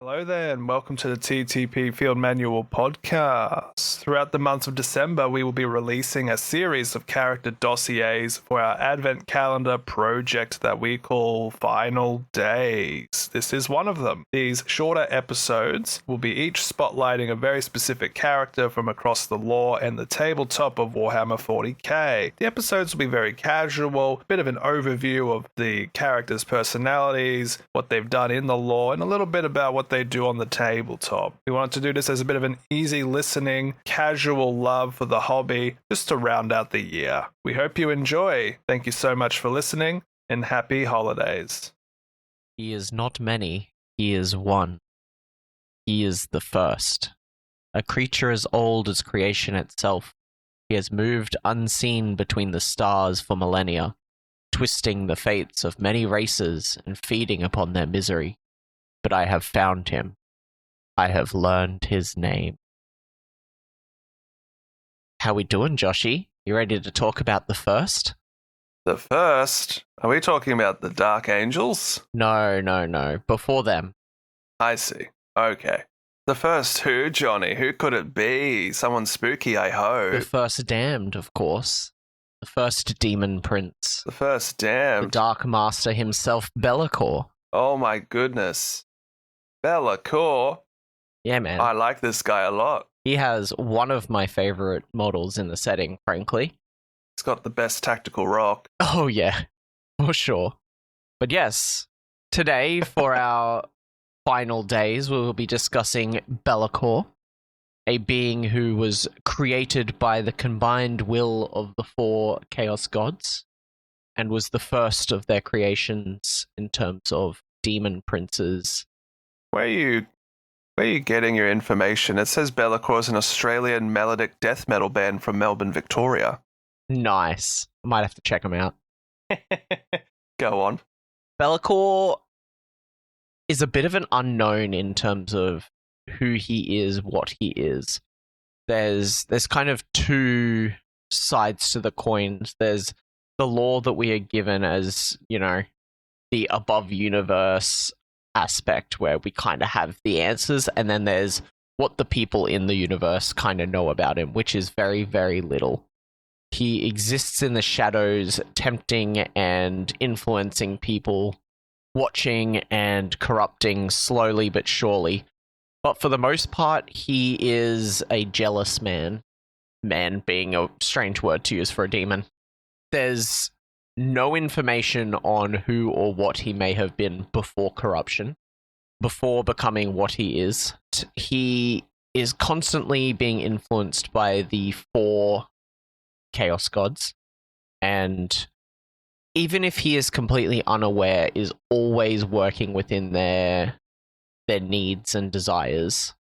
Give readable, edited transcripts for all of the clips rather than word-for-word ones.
Hello there, and welcome to the TTP Field Manual podcast. Throughout the month of December, we will be releasing a series of character dossiers for our Advent Calendar project that we call Final Days. This is one of them. These shorter episodes will be each spotlighting a very specific character from across the lore and the tabletop of Warhammer 40k. The episodes will be very casual, a bit of an overview of the characters' personalities, what they've done in the lore, and a little bit about what they do on the tabletop. We wanted to do this as a bit of an easy listening, casual love for the hobby, just to round out the year. We hope you enjoy. Thank you so much for listening, and happy holidays. He is not many, he is one. He is the first. A creature as old as creation itself, he has moved unseen between the stars for millennia, twisting the fates of many races and feeding upon their misery. But I have found him. I have learned his name. How we doing, Joshy? You ready to talk about the first? The first? Are we talking about the Dark Angels? No. Before them. I see. Okay. The first who, Johnny? Who could it be? Someone spooky, I hope. The first damned, of course. The first Demon Prince. The first The damned. Dark Master himself, LAKOR. Oh my goodness. LAKOR. Yeah, man. I like this guy a lot. He has one of my favorite models in the setting, frankly. He's got the best tactical rock. Oh, yeah, for sure. But yes, today for our final days, we will be discussing LAKOR, a being who was created by the combined will of the four Chaos Gods, and was the first of their creations in terms of demon princes. Where are you getting your information? It says LAKOR is an Australian melodic death metal band from Melbourne, Victoria. Nice. I might have to check them out. Go on. LAKOR is a bit of an unknown in terms of who he is, what he is. There's kind of two sides to the coins. There's the lore that we are given as, the above universe aspect where we kind of have the answers, and then there's what the people in the universe kind of know about him, which is very, very little. He exists in the shadows, tempting and influencing people, watching and corrupting slowly but surely. But for the most part, he is a jealous man. Man being a strange word to use for a demon. There's no information on who or what he may have been before corruption, before becoming what he is. He is constantly being influenced by the four Chaos Gods, and even if he is completely unaware, is always working within their needs and desires,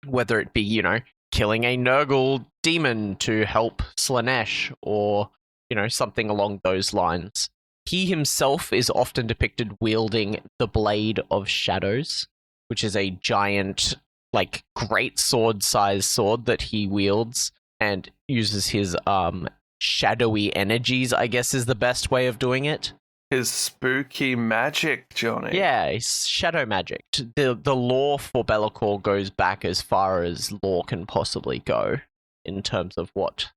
whether it be, killing a Nurgle demon to help Slaanesh, or something along those lines. He himself is often depicted wielding the Blade of Shadows, which is a giant, great sword-sized sword that he wields and uses his shadowy energies, I guess is the best way of doing it. His spooky magic, Johnny. Yeah, it's shadow magic. The lore for LAKOR goes back as far as lore can possibly go in terms of what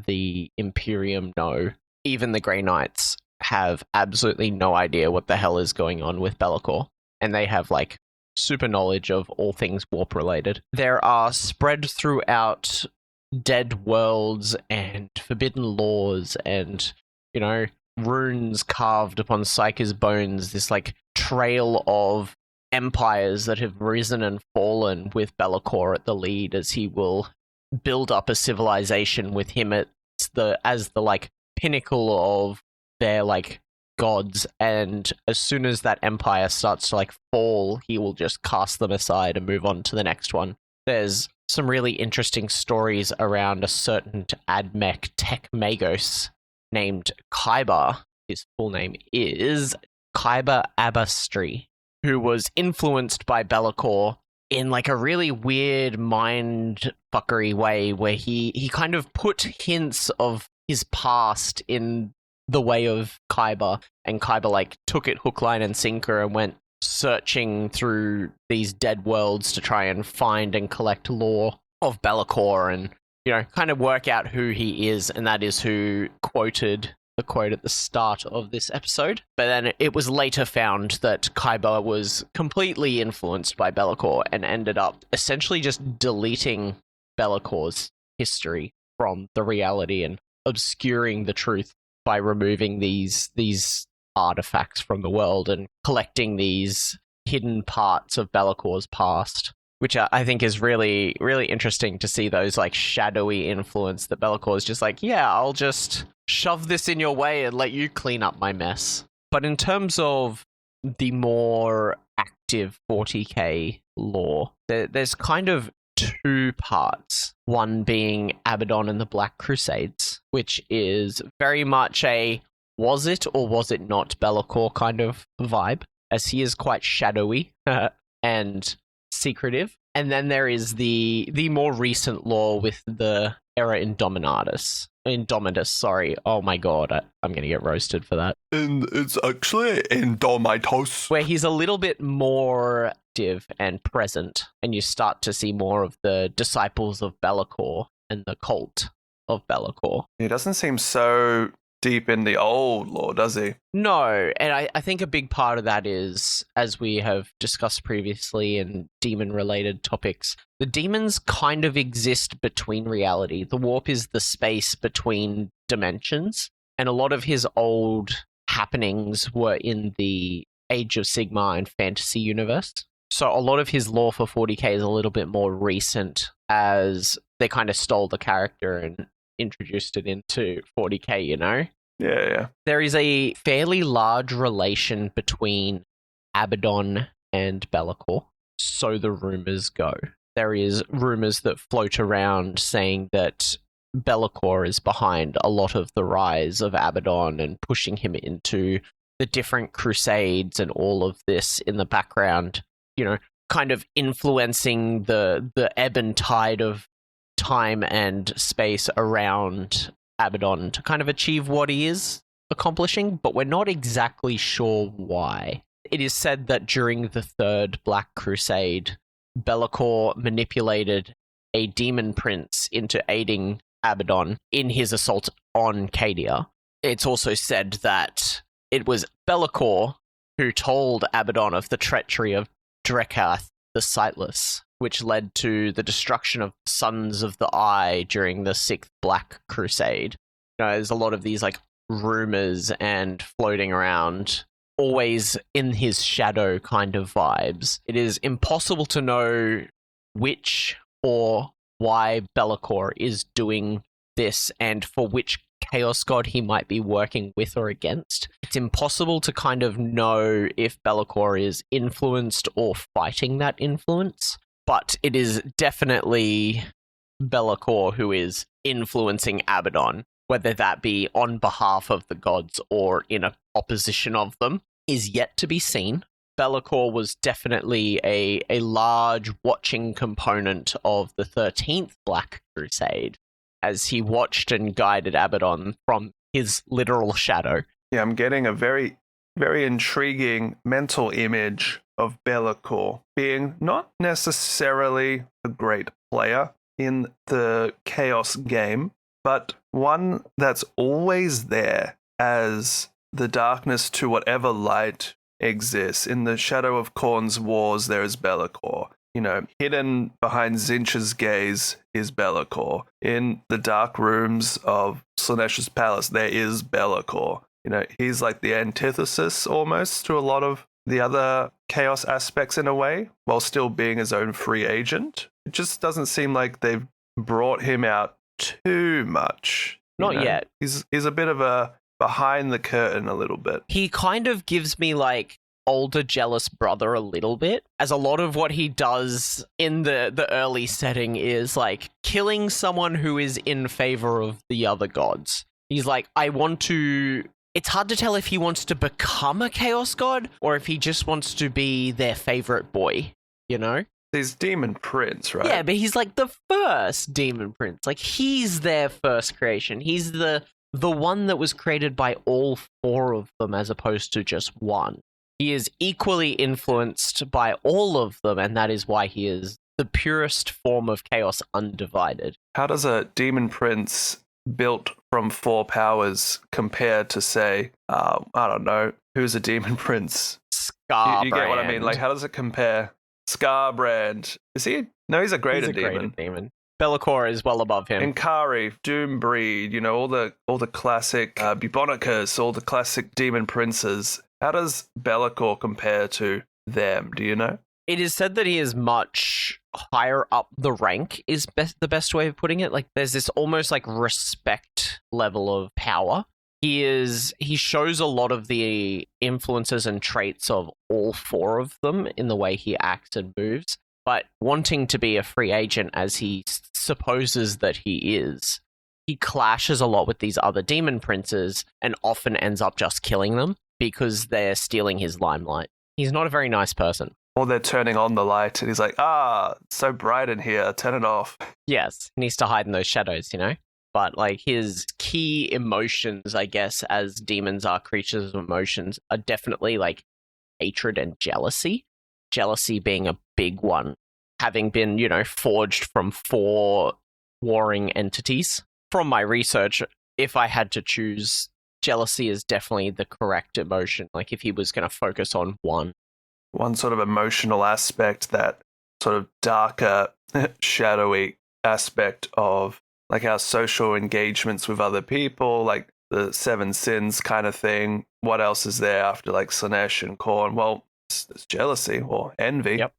the Imperium know. Even the Grey Knights have absolutely no idea what the hell is going on with LAKOR, and they have super knowledge of all things warp related. There are spread throughout dead worlds and forbidden laws and runes carved upon Psyche's bones, this trail of empires that have risen and fallen with LAKOR at the lead, as he will build up a civilization with him as the pinnacle of their gods, and as soon as that empire starts to fall, he will just cast them aside and move on to the next one. There's some really interesting stories around a certain Admech tech magos named Kyber. His full name is Kyber Abastri, who was influenced by LAKOR in a really weird mind fuckery way, where he kind of put hints of his past in the way of Kyber, and Kyber took it hook, line, and sinker and went, searching through these dead worlds to try and find and collect lore of LAKOR and, kind of work out who he is, and that is who quoted the quote at the start of this episode. But then it was later found that Kaiba was completely influenced by LAKOR and ended up essentially just deleting LAKOR's history from the reality and obscuring the truth by removing these artifacts from the world and collecting these hidden parts of LAKOR's past, which I think is really, really interesting to see those like shadowy influence that LAKOR is just like, yeah, I'll just shove this in your way and let you clean up my mess. But in terms of the more active 40k lore, there's kind of two parts. One being Abaddon and the Black Crusades, which is very much a was it or was it not LAKOR kind of vibe, as he is quite shadowy and secretive. And then there is the more recent lore with the era Indomitus, sorry. Oh my god, I'm going to get roasted for that. And it's actually Indomitus, where he's a little bit more active and present, and you start to see more of the disciples of LAKOR and the cult of LAKOR. He doesn't seem so deep in the old lore, does he? No, and I think a big part of that is, as we have discussed previously in demon-related topics, the demons kind of exist between reality. The warp is the space between dimensions, and a lot of his old happenings were in the Age of Sigmar and fantasy universe. So a lot of his lore for 40k is a little bit more recent, as they kind of stole the character and introduced it into 40k, Yeah. There is a fairly large relation between Abaddon and LAKOR, so the rumors go. There is rumors that float around saying that LAKOR is behind a lot of the rise of Abaddon and pushing him into the different crusades and all of this in the background, kind of influencing the ebb and tide of time and space around Abaddon to kind of achieve what he is accomplishing, but we're not exactly sure why. It is said that during the Third Black Crusade, LAKOR manipulated a demon prince into aiding Abaddon in his assault on Cadia. It's also said that it was LAKOR who told Abaddon of the treachery of Drekath the Sightless, which led to the destruction of Sons of the Eye during the Sixth Black Crusade. There's a lot of these like rumors and floating around, always in his shadow kind of vibes. It is impossible to know which or why LAKOR is doing this and for which chaos god he might be working with or against. It's impossible to kind of know if LAKOR is influenced or fighting that influence. But it is definitely LAKOR who is influencing Abaddon, whether that be on behalf of the gods or in opposition of them, is yet to be seen. LAKOR was definitely a large watching component of the 13th Black Crusade, as he watched and guided Abaddon from his literal shadow. Yeah, I'm getting a very, very intriguing mental image of LAKOR being not necessarily a great player in the Chaos game, but one that's always there as the darkness to whatever light exists. In the shadow of Khorne's wars, there is LAKOR. Hidden behind Tzeentch's gaze is LAKOR. In the dark rooms of Slaanesh's palace, there is LAKOR. He's like the antithesis almost to a lot of the other chaos aspects in a way, while still being his own free agent. It just doesn't seem like they've brought him out too much. Not yet. He's a bit of a behind the curtain a little bit. He kind of gives me like older jealous brother a little bit, as a lot of what he does in the early setting is like killing someone who is in favor of the other gods. He's like, it's hard to tell if he wants to become a chaos god or if he just wants to be their favorite boy, He's Demon Prince, right? Yeah, but he's like the first Demon Prince. Like, he's their first creation. He's the one that was created by all four of them as opposed to just one. He is equally influenced by all of them, and that is why he is the purest form of Chaos Undivided. How does a Demon Prince built from 4 powers compare to, say, I don't know, who's a Demon Prince? Scarbrand. You get what I mean? Like, how does it compare? Scarbrand. Is he? No, he's a greater demon. LAKOR is well above him. Inkari, Doombreed, all the classic Bubonicus, all the classic Demon Princes. How does LAKOR compare to them? Do you know? It is said that he is much higher up the rank, is the best way of putting it. Like, there's this almost like respect level of power. He shows a lot of the influences and traits of all 4 of them in the way he acts and moves, but wanting to be a free agent as he supposes that he is, he clashes a lot with these other demon princes and often ends up just killing them because they're stealing his limelight. He's not a very nice person. Or they're turning on the light and he's like, it's so bright in here, turn it off. Yes, he needs to hide in those shadows, But like his key emotions, I guess, as demons are creatures of emotions, are definitely like hatred and jealousy. Jealousy being a big one, having been, forged from 4 warring entities. From my research, if I had to choose, jealousy is definitely the correct emotion. Like if he was going to focus on one sort of emotional aspect, that sort of darker, shadowy aspect of like our social engagements with other people, like the 7 sins kind of thing. What else is there after like Slaanesh and Khorne? Well, it's jealousy or envy. Yep.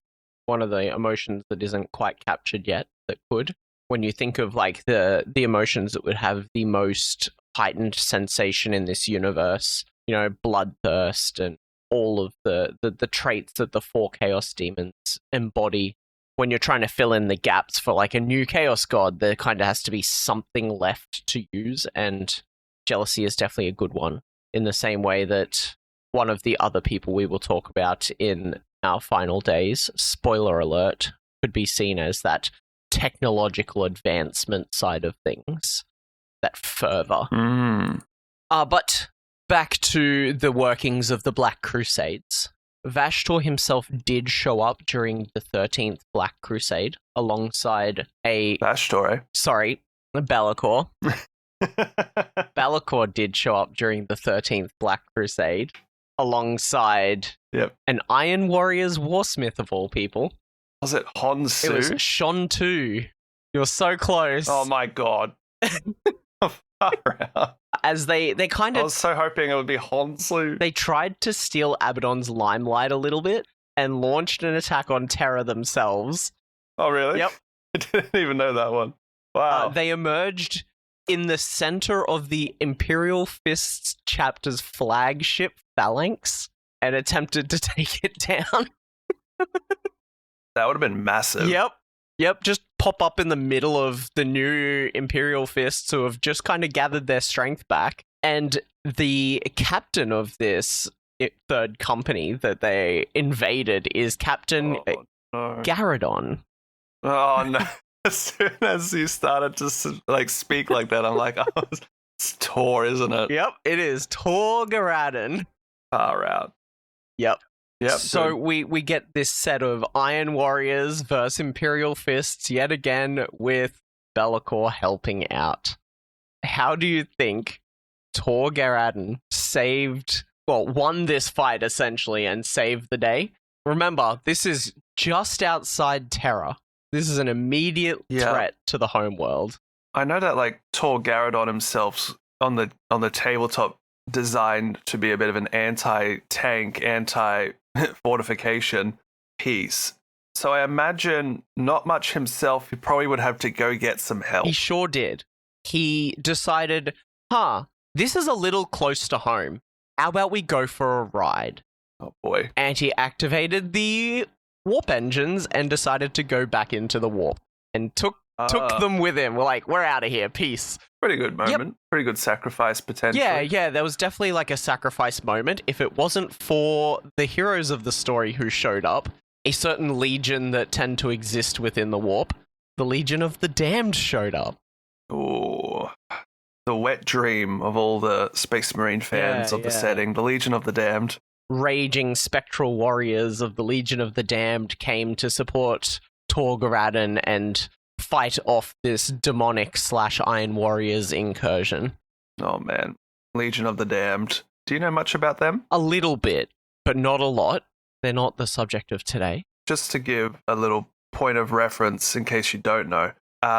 One of the emotions that isn't quite captured yet that could. When you think of like the emotions that would have the most heightened sensation in this universe, bloodthirst and all of the traits that the 4 chaos demons embody. When you're trying to fill in the gaps for like a new chaos god, there kind of has to be something left to use, and jealousy is definitely a good one, in the same way that one of the other people we will talk about in our final days, spoiler alert, could be seen as that technological advancement side of things, that fervor. But back to the workings of the Black Crusades. Vashtor himself did show up during the 13th Black Crusade alongside Vashtor, Sorry, LAKOR. LAKOR did show up during the 13th Black Crusade alongside an Iron Warriors warsmith of all people. Was it Honsu? It was Shon 2. You're so close. Oh my god. Far out. As they kind of... I was so hoping it would be Honsu. They tried to steal Abaddon's limelight a little bit and launched an attack on Terra themselves. Oh, really? Yep. I didn't even know that one. Wow. They emerged in the center of the Imperial Fists chapter's flagship phalanx and attempted to take it down. That would have been massive. Yep, just pop up in the middle of the new Imperial Fists who have just kind of gathered their strength back. And the captain of this 3rd company that they invaded is Captain Garradon. Oh, no. As soon as you started to speak like that, I'm like, it's Tor, isn't it? Yep, it is. Tor Garradon. Far out. Yep. So good. we get this set of Iron Warriors versus Imperial Fists yet again, with LAKOR helping out. How do you think Tor Garradon won this fight essentially and saved the day? Remember, this is just outside Terra. This is an immediate threat to the homeworld. I know that Tor Garradon himself on the tabletop designed to be a bit of an anti-tank, anti-fortification piece. So I imagine not much himself. He probably would have to go get some help. He sure did. He decided, this is a little close to home. How about we go for a ride? Oh boy. And he activated the warp engines and decided to go back into the warp and took them with him. We're out of here. Peace. Pretty good moment. Yep. Pretty good sacrifice potential. Yeah. There was definitely a sacrifice moment. If it wasn't for the heroes of the story who showed up, a certain legion that tend to exist within the warp, the Legion of the Damned showed up. Oh, the wet dream of all the Space Marine fans of the setting, the Legion of the Damned. raging spectral warriors of the Legion of the Damned came to support Torgaradan and fight off this demonic / Iron Warriors incursion. Oh man, Legion of the Damned. Do you know much about them? A little bit, but not a lot. They're not the subject of today. Just to give a little point of reference in case you don't know,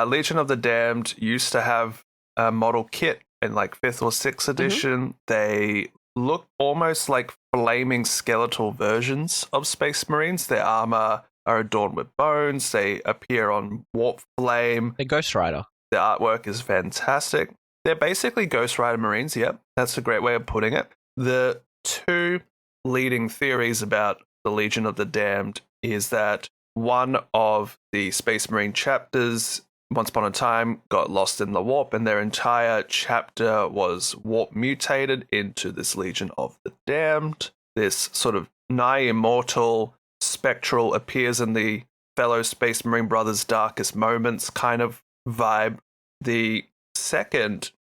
Legion of the Damned used to have a model kit in like 5th or 6th edition. They look almost like flaming skeletal versions of Space Marines. Their armor are adorned with bones. They appear on Warp Flame. The Ghost Rider. The artwork is fantastic. They're basically Ghost Rider Marines, yep. That's a great way of putting it. The two leading theories about the Legion of the Damned is that one of the Space Marine chapters, once upon a time, got lost in the warp, and their entire chapter was warp mutated into this Legion of the Damned. This sort of nigh immortal spectral appears in the fellow Space Marine brothers' darkest moments kind of vibe. The second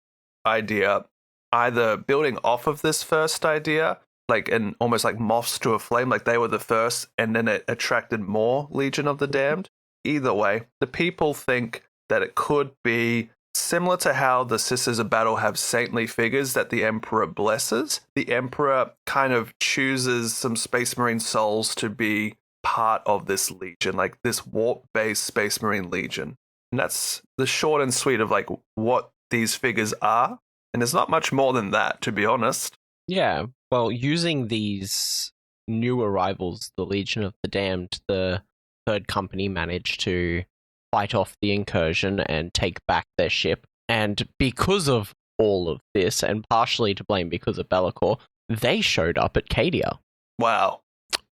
idea, either building off of this first idea, like in almost like moths to a flame, like they were the first and then it attracted more Legion of the Damned. Either way, the people think that it could be similar to how the Sisters of Battle have saintly figures that the Emperor blesses. The Emperor kind of chooses some Space Marine souls to be part of this Legion, like this warp-based Space Marine Legion. And that's the short and sweet of like what these figures are. And there's not much more than that, to be honest. Yeah, well, using these new arrivals, the Legion of the Damned, the Third Company managed to fight off the incursion and take back their ship. And because of all of this, and partially to blame because of LAKOR, they showed up at Cadia. Wow.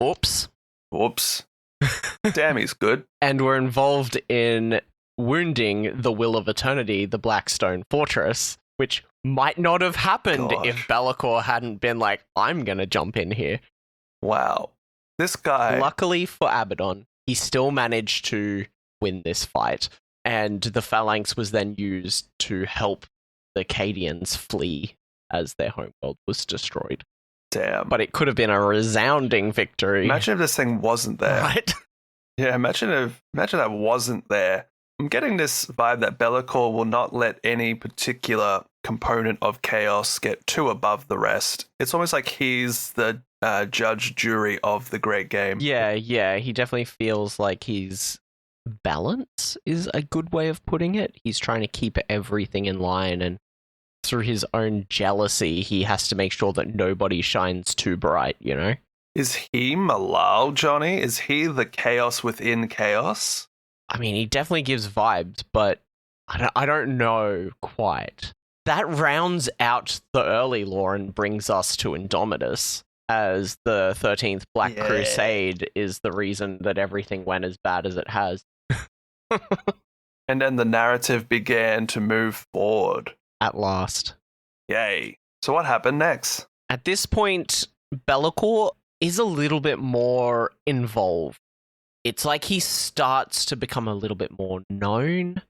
Oops. Damn, he's good. And were involved in wounding the Will of Eternity, the Blackstone Fortress, which might not have happened if LAKOR hadn't been like, I'm going to jump in here. Wow. This guy... Luckily for Abaddon, he still managed to win this fight, and the Phalanx was then used to help the Cadians flee as their homeworld was destroyed. Damn. But it could have been a resounding victory. Imagine if this thing wasn't there. Right? Yeah, imagine that wasn't there. I'm getting this vibe that LAKOR will not let any particular component of chaos get too above the rest. It's almost like he's the judge, jury of the great game. Yeah, he definitely feels like he's balance is a good way of putting it. He's trying to keep everything in line, and through his own jealousy, he has to make sure that nobody shines too bright, you know? Is he Malal, Johnny? Is he the chaos within chaos? I mean, he definitely gives vibes, but I don't know quite. That rounds out the early lore and brings us to Indomitus, as the 13th Black Crusade is the reason that everything went as bad as it has. And then the narrative began to move forward. At last. Yay. So what happened next? At this point, LAKOR is a little bit more involved. It's like he starts to become a little bit more known.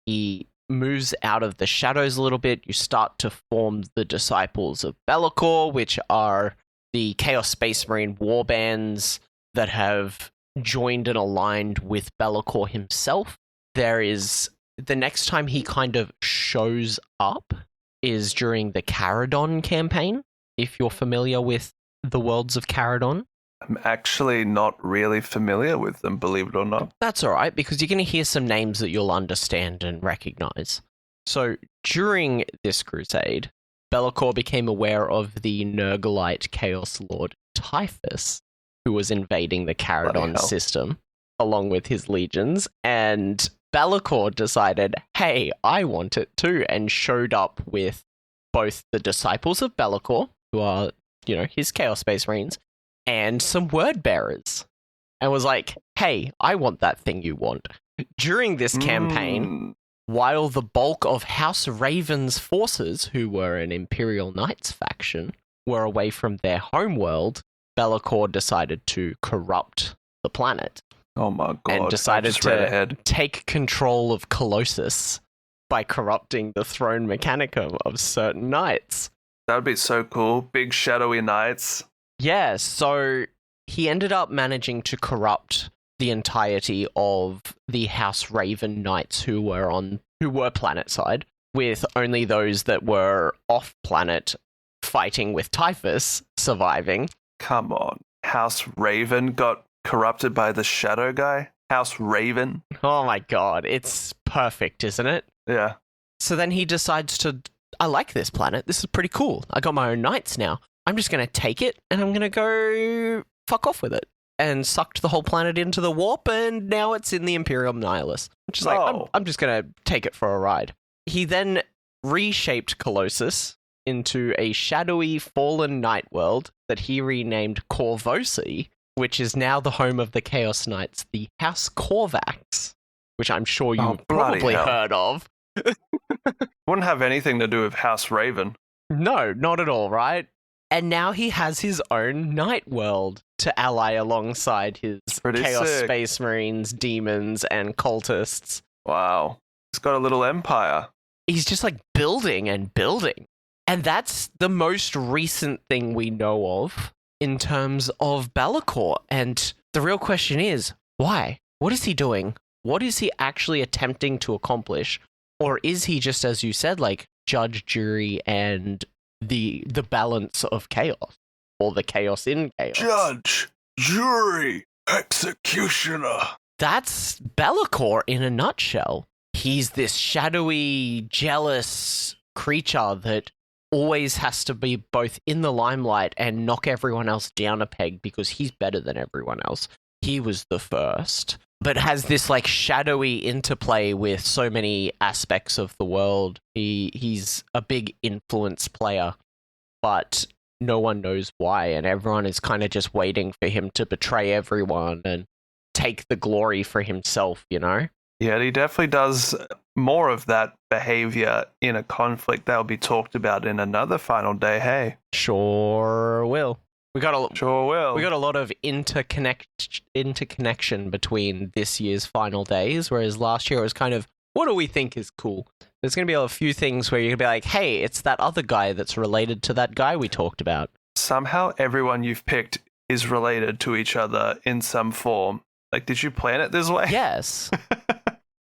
He moves out of the shadows a little bit. You start to form the Disciples of LAKOR, which are the Chaos Space Marine warbands that have joined and aligned with LAKOR himself. There is... The next time he kind of shows up is during the Caradon campaign, if you're familiar with the worlds of Caradon. I'm actually not really familiar with them, believe it or not. That's all right, because you're going to hear some names that you'll understand and recognize. So during this crusade, LAKOR became aware of the Nurglite Chaos Lord Typhus, who was invading the Caradon system, along with his legions, and LAKOR decided, hey, I want it too, and showed up with both the Disciples of LAKOR, who are, you know, his Chaos Space Marines, and some word bearers, and was like, hey, I want that thing you want. During this campaign, while the bulk of House Raven's forces, who were an Imperial Knights faction, were away from their homeworld, LAKOR decided to corrupt the planet. Oh my god. And decided to take control of Colossus by corrupting the throne mechanicum of certain knights. That would be so cool. Big shadowy knights. Yeah, so he ended up managing to corrupt the entirety of the House Raven Knights who were planet side, with only those that were off planet fighting with Typhus surviving. Come on. House Raven got corrupted by the Shadow guy? House Raven? Oh my god, it's perfect, isn't it? Yeah. So then he decides I like this planet. This is pretty cool. I got my own knights now. I'm just going to take it and I'm going to go fuck off with it. And sucked the whole planet into the warp, and now it's in the Imperial Nihilus. Which is like, I'm just going to take it for a ride. He then reshaped Colossus into a shadowy fallen night world that he renamed Korvosi, which is now the home of the Chaos Knights, the House Korvax, which I'm sure you've probably heard of. Wouldn't have anything to do with House Raven. No, not at all, right? And now he has his own night world to ally alongside his Chaos Space Marines, demons, and cultists. Wow. He's got a little empire. He's just like building and building. And that's the most recent thing we know of in terms of LAKOR. And the real question is, why? What is he doing? What is he actually attempting to accomplish? Or is he just, as you said, like judge, jury, and the balance of chaos? Or the chaos in chaos? Judge, jury, executioner. That's LAKOR in a nutshell. He's this shadowy, jealous creature that always has to be both in the limelight and knock everyone else down a peg because he's better than everyone else. He was the first, but has this like shadowy interplay with so many aspects of the world. He's a big influence player, but no one knows why, and everyone is kind of just waiting for him to betray everyone and take the glory for himself, you know? Yeah, he definitely does more of that behavior in a conflict that will be talked about in another final day, hey? Sure will. We got a lot of interconnection between this year's final days, whereas last year it was kind of, what do we think is cool? There's going to be a few things where you're going to be like, hey, it's that other guy that's related to that guy we talked about. Somehow everyone you've picked is related to each other in some form. Like, did you plan it this way? Yes.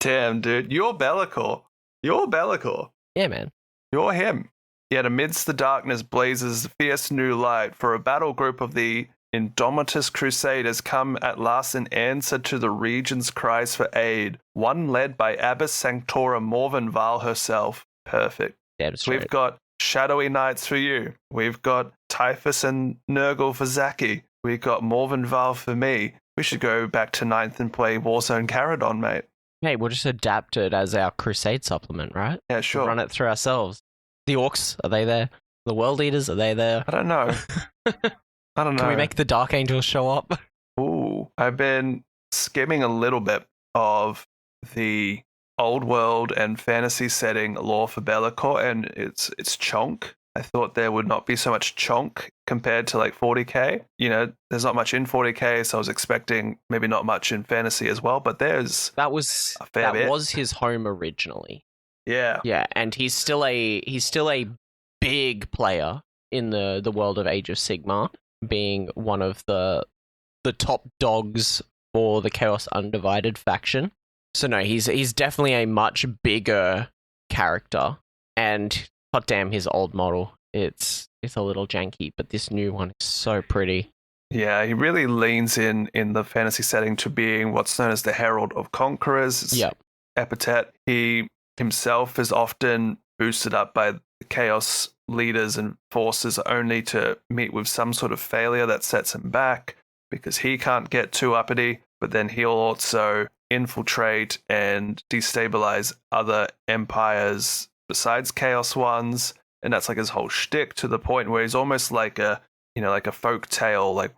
Damn, dude. You're LAKOR. You're LAKOR. Yeah, man. You're him. Yet amidst the darkness blazes fierce new light, for a battle group of the Indomitus Crusaders come at last in answer to the region's cries for aid, one led by Abbess Sanctora Morvenval herself. Perfect. Damn straight. We've got shadowy knights for you. We've got Typhus and Nurgle for Zaki. We've got Morvenval for me. We should go back to 9th and play Warzone Caradon, mate. Hey, we'll just adapt it as our Crusade supplement, right? Yeah, sure. We'll run it through ourselves. The Orcs, are they there? The World Eaters, are they there? I don't know. Can we make the Dark Angels show up? Ooh, I've been skimming a little bit of the old world and fantasy setting lore for LAKOR, and it's chonk. I thought there would not be so much chonk compared to like 40k. You know, there's not much in 40k, so I was expecting maybe not much in fantasy as well, but there's that was his home originally. Yeah. Yeah, and he's still a big player in the world of Age of Sigmar, being one of the top dogs for the Chaos Undivided faction. So no, he's definitely a much bigger character, and goddamn, his old model, it's a little janky, but this new one is so pretty. Yeah, he really leans in the fantasy setting to being what's known as the Herald of Conquerors. Yep. Epithet. He himself is often boosted up by the chaos leaders and forces only to meet with some sort of failure that sets him back because he can't get too uppity, but then he'll also infiltrate and destabilize other empires besides chaos ones, and that's like his whole shtick, to the point where he's almost like a folk tale, like,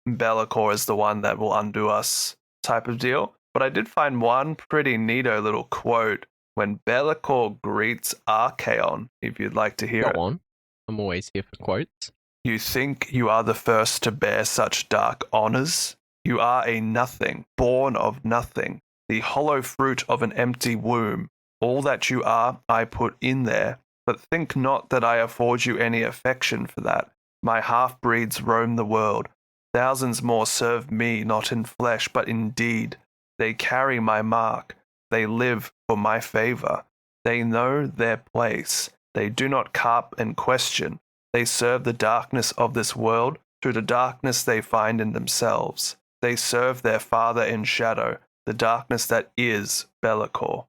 LAKOR is the one that will undo us type of deal. But I did find one pretty neato little quote when LAKOR greets Archaon, if you'd like to hear it. Go on. I'm always here for quotes. You think you are the first to bear such dark honors? You are a nothing, born of nothing, the hollow fruit of an empty womb. All that you are, I put in there, but think not that I afford you any affection for that. My half-breeds roam the world. Thousands more serve me, not in flesh, but in deed. They carry my mark. They live for my favour. They know their place. They do not carp and question. They serve the darkness of this world through the darkness they find in themselves. They serve their father in shadow, the darkness that is LAKOR.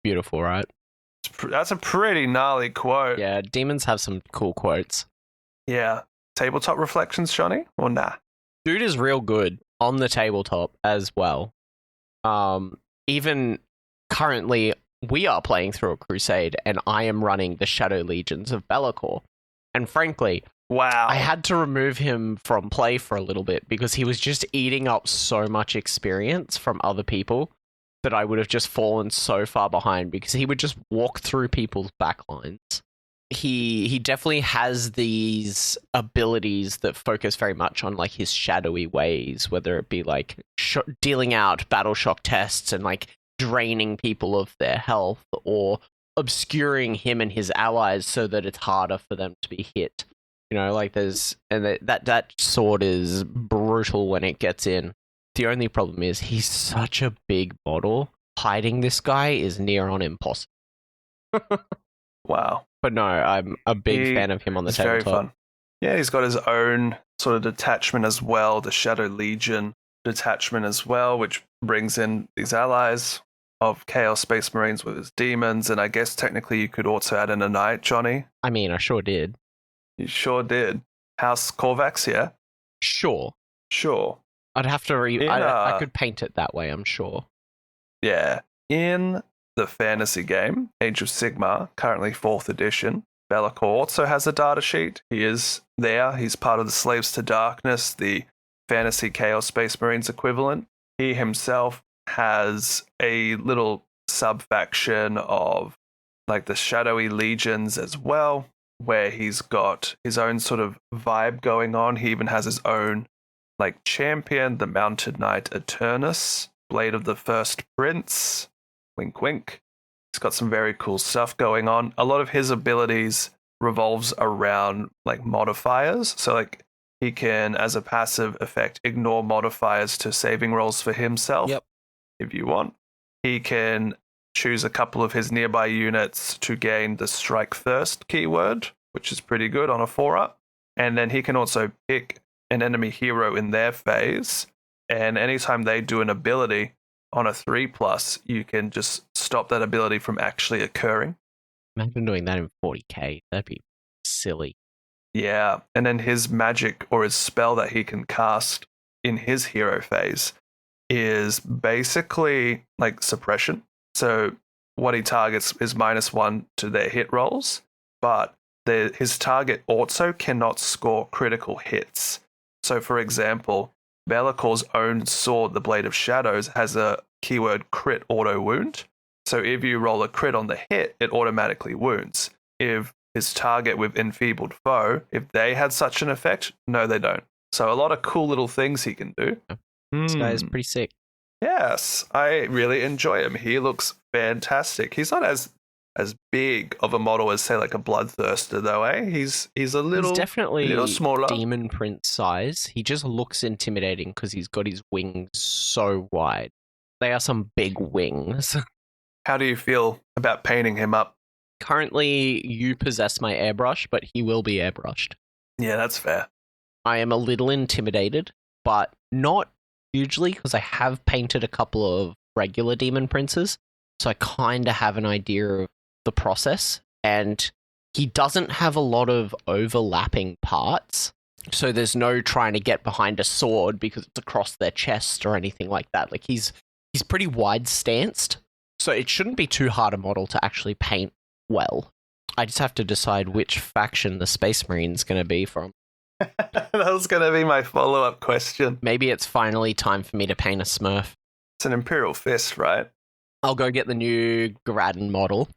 Beautiful, right? That's a pretty gnarly quote. Yeah, demons have some cool quotes. Yeah. Tabletop reflections, Jonny? Or nah? Dude is real good on the tabletop as well. Even currently, we are playing through a crusade, and I am running the Shadow Legions of LAKOR. And frankly, wow, I had to remove him from play for a little bit because he was just eating up so much experience from other people that I would have just fallen so far behind because he would just walk through people's backlines. He definitely has these abilities that focus very much on like his shadowy ways, whether it be like dealing out battle shock tests and like draining people of their health, or obscuring him and his allies so that it's harder for them to be hit. You know, like that sword is brutal when it gets in. The only problem is he's such a big model. Hiding this guy is near on impossible. Wow. But no, I'm a big fan of him on the tabletop. Very fun. Yeah, he's got his own sort of detachment as well, the Shadow Legion detachment as well, which brings in these allies of Chaos Space Marines with his demons, and I guess technically you could also add in a knight, Jonny. I mean, I sure did. You sure did. House Korvax, yeah? Sure. I'd have to I could paint it that way, I'm sure. Yeah. In the fantasy game, Age of Sigmar, currently 4th edition, LAKOR also has a data sheet. He is there. He's part of the Slaves to Darkness, the fantasy Chaos Space Marines equivalent. He himself has a little sub-faction of like the Shadowy Legions as well, where he's got his own sort of vibe going on. He even has his own like champion, the Mounted Knight Eternus, Blade of the First Prince, wink wink. He's got some very cool stuff going on. A lot of his abilities revolves around like modifiers. So like he can, as a passive effect, ignore modifiers to saving rolls for himself. Yep. If you want. He can choose a couple of his nearby units to gain the Strike First keyword, which is pretty good on a 4-up. And then he can also pick an enemy hero in their phase, and anytime they do an ability on a 3+, you can just stop that ability from actually occurring. Imagine doing that in 40k. That'd be silly. Yeah, and then his magic or his spell that he can cast in his hero phase is basically like suppression. So what he targets is -1 to their hit rolls, but his target also cannot score critical hits. So for example, LAKOR's own sword, the Blade of Shadows, has a keyword crit auto wound. So if you roll a crit on the hit, it automatically wounds. If his target with Enfeebled Foe, if they had such an effect, no, they don't. So a lot of cool little things he can do. This guy is pretty sick. Yes, I really enjoy him. He looks fantastic. He's not as big of a model as, say, like a Bloodthirster, though, eh? He's definitely a little smaller. Demon Prince size. He just looks intimidating because he's got his wings so wide. They are some big wings. How do you feel about painting him up? Currently, you possess my airbrush, but he will be airbrushed. Yeah, that's fair. I am a little intimidated, but not hugely, because I have painted a couple of regular Demon Princes, so I kind of have an idea of the process, and he doesn't have a lot of overlapping parts, so there's no trying to get behind a sword because it's across their chest or anything like that. Like he's pretty wide-stanced, so it shouldn't be too hard a model to actually paint well. I just have to decide which faction the Space Marine's going to be from. That was going to be my follow-up question. Maybe it's finally time for me to paint a Smurf. It's an Imperial Fist, right? I'll go get the new Garadon model.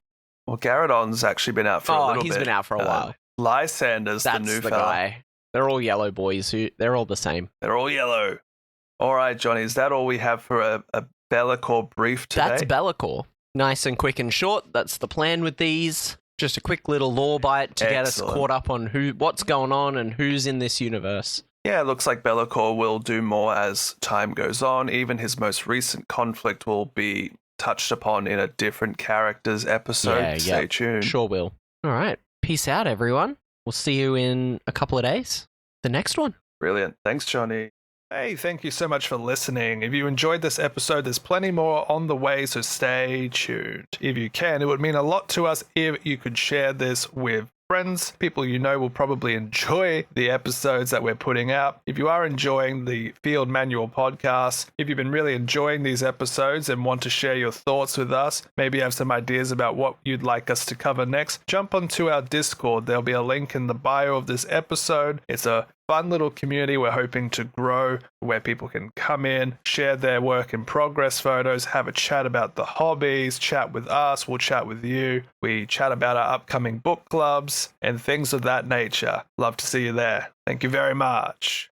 Well, Garadon's actually been out for a little bit. Oh, he's been out for a while. Lysander's the new fella. Guy. They're all yellow boys. They're all the same. They're all yellow. All right, Jonny, is that all we have for a LAKOR brief today? That's LAKOR. Nice and quick and short. That's the plan with these. Just a quick little lore bite to get us Excellent. caught up on what's going on and who's in this universe. Yeah, it looks like LAKOR will do more as time goes on. Even his most recent conflict will be touched upon in a different character's episode. Stay tuned. Sure will. All right. Peace out, everyone. We'll see you in a couple of days. The next one. Brilliant. Thanks, Johnny. Hey, thank you so much for listening. If you enjoyed this episode, there's plenty more on the way, so stay tuned. If you can, it would mean a lot to us if you could share this with friends, people you know will probably enjoy the episodes that we're putting out. If you are enjoying the Field Manual podcast, if you've been really enjoying these episodes and want to share your thoughts with us, maybe have some ideas about what you'd like us to cover next, jump onto our Discord. There'll be a link in the bio of this episode. It's a fun little community we're hoping to grow, where people can come in, share their work in progress photos, have a chat about the hobbies, chat with us, we'll chat with you. We chat about our upcoming book clubs and things of that nature. Love to see you there. Thank you very much.